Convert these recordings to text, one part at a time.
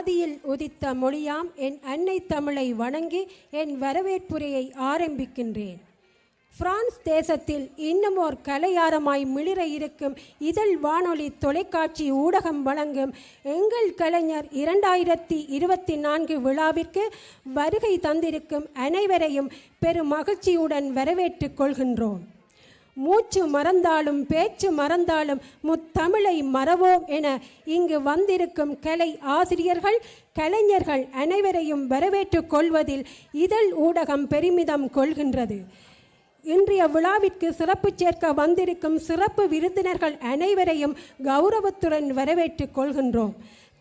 ஆதியில் உதித்த மொழியாம் என் அன்னை தமிழை வணங்கி என் வரவேற்புரையை ஆரம்பிக்கின்றேன். பிரான்ஸ் தேசத்தில் இன்னும் ஓர் கலையாரமாய் மிளிர இருக்கும் இதழ் வானொலி தொலைக்காட்சி ஊடகம் வழங்கும் எங்கள் கலைஞர் 2024 விழாவிற்கு வருகை தந்திருக்கும் அனைவரையும் பெரும் மகிழ்ச்சியுடன் வரவேற்றுக் கொள்கின்றோம். மூச்சு மறந்தாலும் பேச்சு மறந்தாலும் முத்தமிழை மறவோம் என இங்கு வந்திருக்கும் கலை ஆசிரியர்கள் கலைஞர்கள் அனைவரையும் வரவேற்றுக் கொள்வதில் இதழ் ஊடகம் பெருமிதம் கொள்கின்றது. இன்றைய விழாவிற்கு சிறப்பு சேர்க்க வந்திருக்கும் சிறப்பு விருந்தினர்கள் அனைவரையும் கௌரவத்துடன் வரவேற்றுக் கொள்கின்றோம்.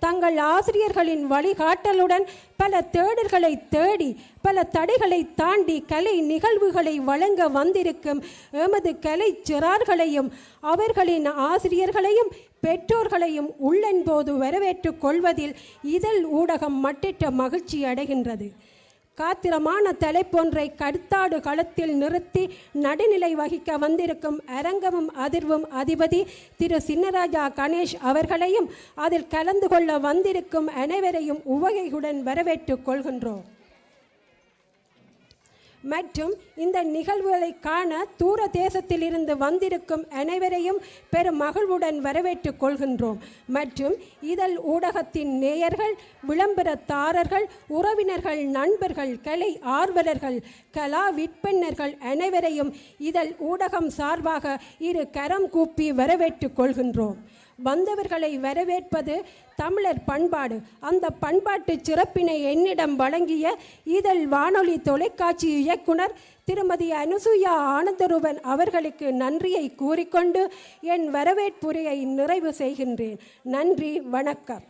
தங்கள் ஆசிரியர்களின் வழிகாட்டலுடன் பல தேடல்களை தேடி பல தடைகளை தாண்டி கலை நிகழ்வுகளை வழங்க வந்திருக்கும் எமது கலை சிறார்களையும் அவர்களின் ஆசிரியர்களையும் பெற்றோர்களையும் உள்ளன்போது வரவேற்றுக் கொள்வதில் இதழ் ஊடகம் மட்டிட்ட மகிழ்ச்சி அடைகின்றது. காத்திரமான தலைப்பொன்றை கடுத்தாடு களத்தில் நிறுத்தி நடுநிலை வகிக்க வந்திருக்கும் அரங்கமும் அதிர்வும் அதிபதி திரு சின்னராஜா கணேஷ் அவர்களையும் அதில் கலந்து கொள்ள வந்திருக்கும் அனைவரையும் உவகையுடன் வரவேற்றுக் கொள்கின்றோம். மற்றும் இந்த நிகழ்வுகளை காண தூர தேசத்தில் இருந்து வந்திருக்கும் அனைவரையும் பெரும் மகிழ்வுடன் வரவேற்றுக் கொள்கின்றோம். மற்றும் இதழ் ஊடகத்தின் நேயர்கள் விளம்பரதாரர்கள் உறவினர்கள் நண்பர்கள் கலை ஆர்வலர்கள் கலா விற்பனர்கள் அனைவரையும் இதழ் ஊடகம் சார்பாக இரு கரம் கூப்பி வரவேற்றுக் கொள்கின்றோம். வந்தவர்களை வரவேற்பது தமிழர் பண்பாடு. அந்த பண்பாட்டு சிறப்பினை என்னிடம் வழங்கிய இதழ் வானொலி தொலைக்காட்சி இயக்குனர் திருமதி அனுசூயா ஆனந்தரூபன் அவர்களுக்கு நன்றியை கூறிக்கொண்டு என் வரவேற்புரையை நிறைவு செய்கின்றேன். நன்றி, வணக்கம்.